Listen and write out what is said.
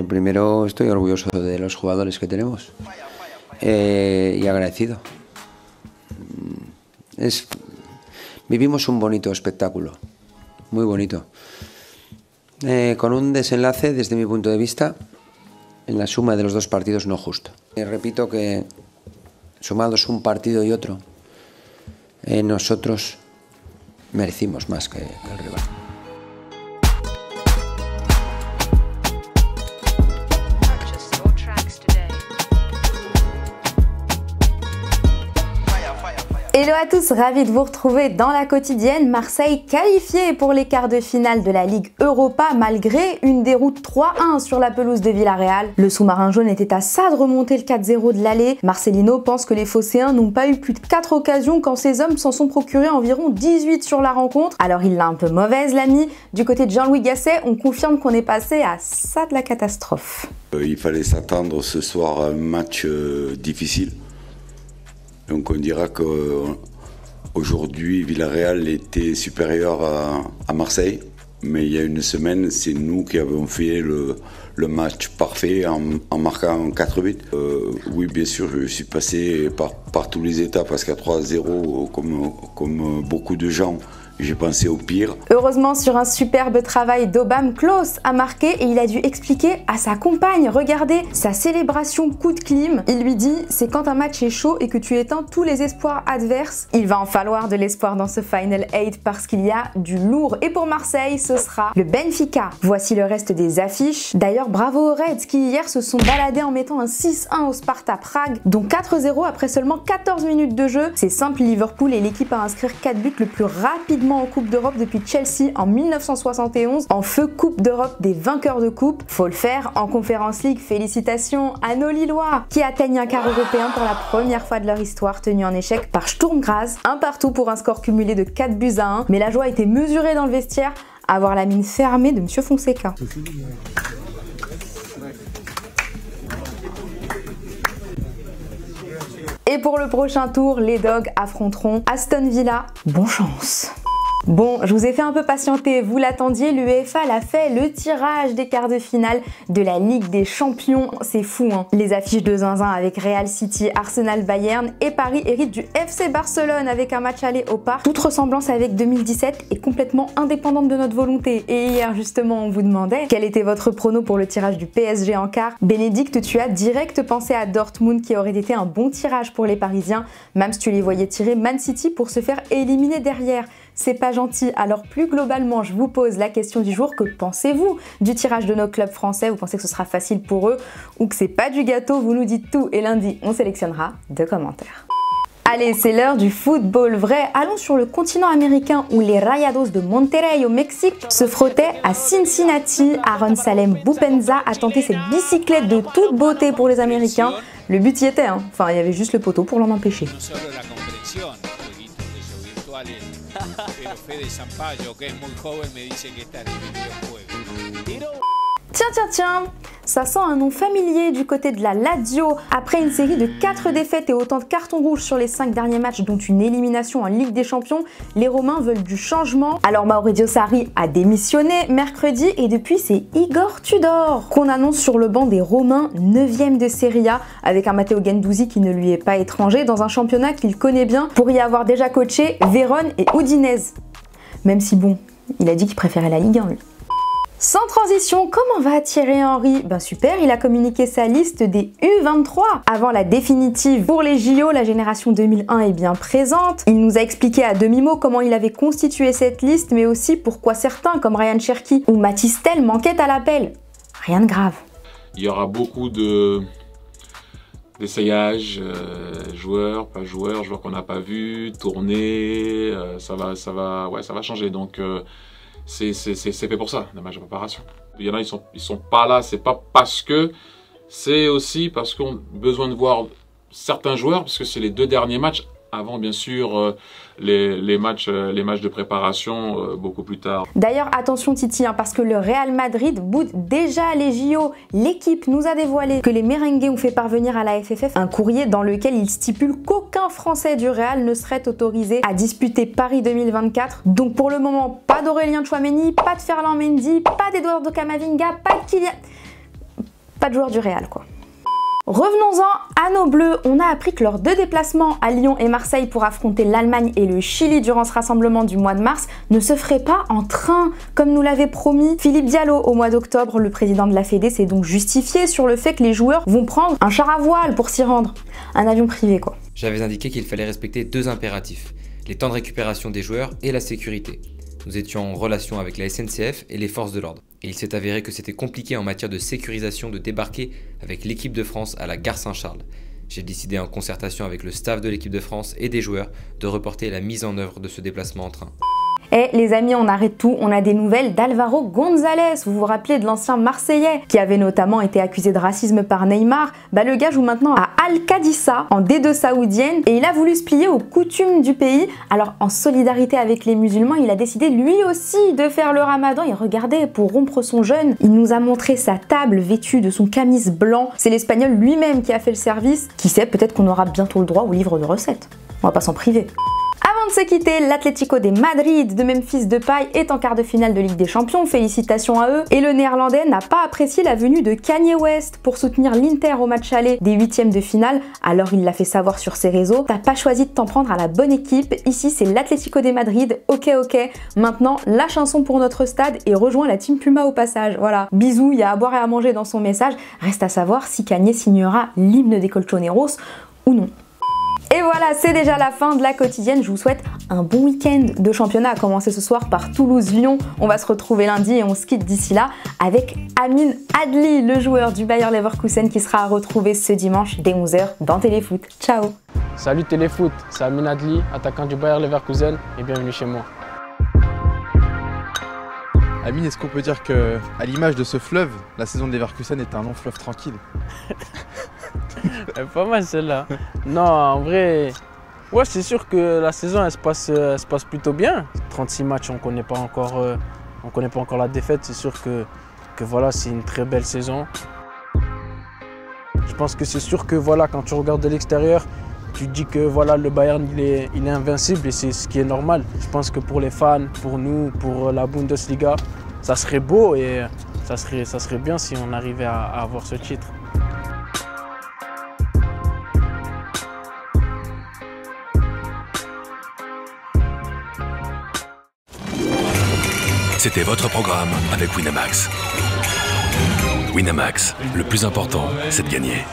Primero estoy orgulloso de los jugadores que tenemos y agradecido. Vivimos un bonito espectáculo, muy bonito, con un desenlace desde mi punto de vista en la suma de los dos partidos no justo. Repito que sumados un partido y otro, nosotros merecimos más que el rival. Hello à tous, ravi de vous retrouver dans la quotidienne. Marseille qualifié pour les quarts de finale de la Ligue Europa malgré une déroute 3-1 sur la pelouse de Villarreal. Le sous-marin jaune était à ça de remonter le 4-0 de l'aller. Marcelino pense que les Phocéens n'ont pas eu plus de 4 occasions quand ses hommes s'en sont procurés environ 18 sur la rencontre. Alors il l'a un peu mauvaise l'ami. Du côté de Jean-Louis Gasset, on confirme qu'on est passé à ça de la catastrophe. Il fallait s'attendre ce soir à un match difficile. Donc on dira qu'aujourd'hui Villarreal était supérieur à Marseille, mais il y a une semaine c'est nous qui avons fait le match parfait en marquant 4 buts. Oui bien sûr je suis passé par tous les étapes parce qu'à 3-0 comme beaucoup de gens j'ai pensé au pire. Heureusement, sur un superbe travail d'Obam, Klaus a marqué et il a dû expliquer à sa compagne, regardez sa célébration coup de clim. Il lui dit, c'est quand un match est chaud et que tu éteins tous les espoirs adverses. Il va en falloir de l'espoir dans ce Final 8 parce qu'il y a du lourd. Et pour Marseille, ce sera le Benfica. Voici le reste des affiches. D'ailleurs, bravo aux Reds qui hier se sont baladés en mettant un 6-1 au Sparta Prague, dont 4-0 après seulement 14 minutes de jeu. C'est simple, Liverpool est l'équipe à inscrire 4 buts le plus rapidement en Coupe d'Europe depuis Chelsea en 1971, en feu Coupe d'Europe des vainqueurs de coupe. Faut le faire en Conference League. Félicitations à nos Lillois qui atteignent un quart européen pour la première fois de leur histoire, tenu en échec par Sturm Graz. Un partout pour un score cumulé de 4-1. Mais la joie était mesurée dans le vestiaire à voir la mine fermée de Monsieur Fonseca. Et pour le prochain tour, les Dogs affronteront Aston Villa. Bonne chance! Bon, je vous ai fait un peu patienter, vous l'attendiez, l'UEFA l'a fait, le tirage des quarts de finale de la Ligue des Champions, c'est fou hein. Les affiches de zinzin avec Real City, Arsenal, Bayern et Paris héritent du FC Barcelone avec un match aller au parc. Toute ressemblance avec 2017 est complètement indépendante de notre volonté. Et hier justement on vous demandait quel était votre prono pour le tirage du PSG en quart. Bénédicte, tu as direct pensé à Dortmund qui aurait été un bon tirage pour les Parisiens, même si tu les voyais tirer Man City pour se faire éliminer derrière. C'est pas gentil. Alors plus globalement, je vous pose la question du jour. Que pensez-vous du tirage de nos clubs français? Vous pensez que ce sera facile pour eux ou que c'est pas du gâteau? Vous nous dites tout et lundi, on sélectionnera 2 commentaires. Allez, c'est l'heure du football vrai. Allons sur le continent américain où les Rayados de Monterrey au Mexique se frottaient à Cincinnati. Aaron Salem Boupendza a tenté cette bicyclette de toute beauté pour les Américains. Le but y était, hein. Enfin, il y avait juste le poteau pour l'en empêcher. Pero Fede Sampaio, que es muy joven, me dice que está en el videojuego. Tiens, ça sent un nom familier du côté de la Lazio. Après une série de 4 défaites et autant de cartons rouges sur les 5 derniers matchs, dont une élimination en Ligue des Champions, les Romains veulent du changement. Alors Maurizio Sarri a démissionné mercredi et depuis c'est Igor Tudor qu'on annonce sur le banc des Romains, 9e de Serie A, avec un Matteo Guendouzi qui ne lui est pas étranger dans un championnat qu'il connaît bien pour y avoir déjà coaché Vérone et Udinese. Même si bon, il a dit qu'il préférait la Ligue 1 lui. Sans transition, comment va Thierry Henry? Ben super, il a communiqué sa liste des U23 avant la définitive. Pour les JO, la génération 2001 est bien présente. Il nous a expliqué à demi-mot comment il avait constitué cette liste, mais aussi pourquoi certains, comme Ryan Cherki ou Mathys Tel, manquaient à l'appel. Rien de grave. Il y aura beaucoup d'essayages, joueurs, pas joueurs, joueurs qu'on n'a pas vus, tourner, ça va changer. Donc c'est fait pour ça, la match de préparation. Il y en a, ils sont pas là, c'est pas parce que, c'est aussi parce qu'on a besoin de voir certains joueurs, parce que c'est les 2 derniers matchs, avant bien sûr les matchs de préparation beaucoup plus tard. D'ailleurs attention Titi, hein, parce que le Real Madrid boude déjà les JO. L'équipe nous a dévoilé que les merengues ont fait parvenir à la FFF un courrier dans lequel ils stipulent qu'aucun Français du Real ne serait autorisé à disputer Paris 2024. Donc pour le moment, pas d'Aurélien Tchouaméni, pas de Ferland Mendy, pas d'Eduardo Camavinga, pas de Kylian... pas de joueur du Real quoi. Revenons-en à nos Bleus, on a appris que leurs 2 déplacements à Lyon et Marseille pour affronter l'Allemagne et le Chili durant ce rassemblement du mois de mars ne se feraient pas en train, comme nous l'avait promis Philippe Diallo au mois d'octobre. Le président de la Fédé s'est donc justifié sur le fait que les joueurs vont prendre un char à voile pour s'y rendre. Un avion privé quoi. J'avais indiqué qu'il fallait respecter 2 impératifs, les temps de récupération des joueurs et la sécurité. Nous étions en relation avec la SNCF et les forces de l'ordre. Et il s'est avéré que c'était compliqué en matière de sécurisation de débarquer avec l'équipe de France à la gare Saint-Charles. J'ai décidé en concertation avec le staff de l'équipe de France et des joueurs de reporter la mise en œuvre de ce déplacement en train. Et les amis, on arrête tout, on a des nouvelles d'Álvaro González. Vous vous rappelez de l'ancien Marseillais qui avait notamment été accusé de racisme par Neymar? Le gars joue maintenant à Al-Qadissa en D2 saoudienne et il a voulu se plier aux coutumes du pays. Alors en solidarité avec les musulmans, il a décidé lui aussi de faire le ramadan. Et regardez, pour rompre son jeûne, il nous a montré sa table vêtue de son camis blanc. C'est l'Espagnol lui-même qui a fait le service. Qui sait, peut-être qu'on aura bientôt le droit au livre de recettes. On va pas s'en priver. Avant de se quitter, l'Atlético de Madrid de Memphis Depay est en quart de finale de Ligue des Champions, félicitations à eux. Et le néerlandais n'a pas apprécié la venue de Kanye West pour soutenir l'Inter au match aller des 8e de finale, alors il l'a fait savoir sur ses réseaux. T'as pas choisi de t'en prendre à la bonne équipe, ici c'est l'Atlético de Madrid, ok. Maintenant lâche un son pour notre stade et rejoins la Team Puma au passage, voilà. Bisous, il y a à boire et à manger dans son message, reste à savoir si Kanye signera l'hymne des Colchoneros ou non. Et voilà, c'est déjà la fin de la quotidienne. Je vous souhaite un bon week-end de championnat, à commencer ce soir par Toulouse-Lyon. On va se retrouver lundi et on se quitte d'ici là avec Amin Adli, le joueur du Bayer Leverkusen qui sera à retrouver ce dimanche dès 11h dans Téléfoot. Ciao. Salut Téléfoot, c'est Amin Adli, attaquant du Bayer Leverkusen et bienvenue chez moi. Amine, est-ce qu'on peut dire que, à l'image de ce fleuve, la saison de Leverkusen est un long fleuve tranquille? Pas mal celle-là. Non, en vrai, ouais, c'est sûr que la saison elle se passe plutôt bien. 36 matchs, on connaît pas encore la défaite. C'est sûr que voilà, c'est une très belle saison. Je pense que c'est sûr que voilà, quand tu regardes de l'extérieur, tu te dis que voilà, le Bayern il est invincible et c'est ce qui est normal. Je pense que pour les fans, pour nous, pour la Bundesliga, ça serait beau et ça serait bien si on arrivait à avoir ce titre. C'était votre programme avec Winamax. Winamax, le plus important, c'est de gagner.